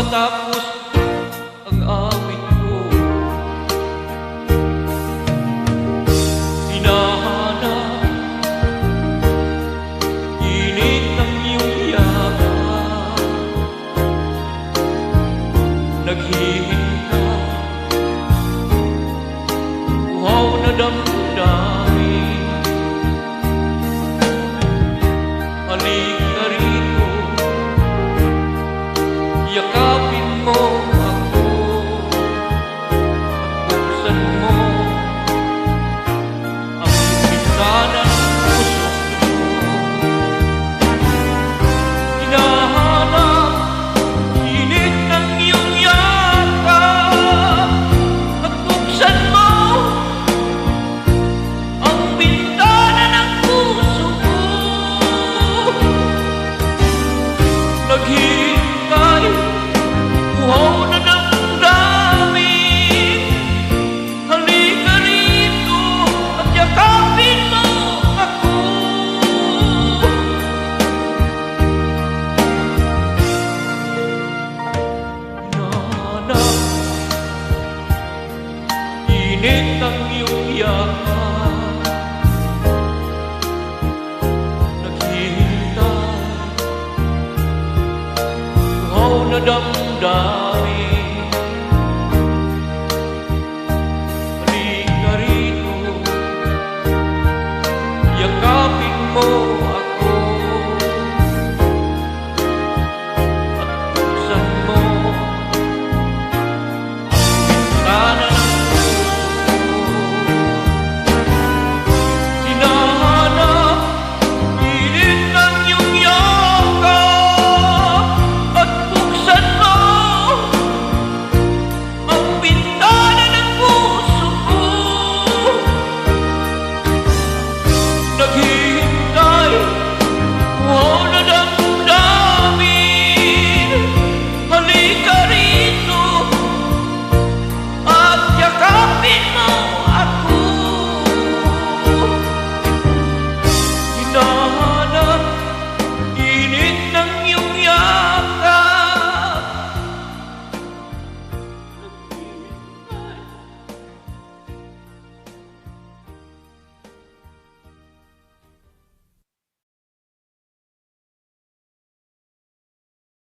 matatapos ang awit ko. Hinahanap init ng iyong yakap, naghihintay uhaw na damdamin. Halika rito, yakapin mo ako at buksan mo ang bintana ng puso ko. Hinahanap init ng iyong yakap at buksan mo ang bintana ng puso ko. Naghihintay uhaw na damdamin. Halika rito at yakapin mo ako. Hinahanap init ng iyong yakap, naghihintay uhaw na damdamin.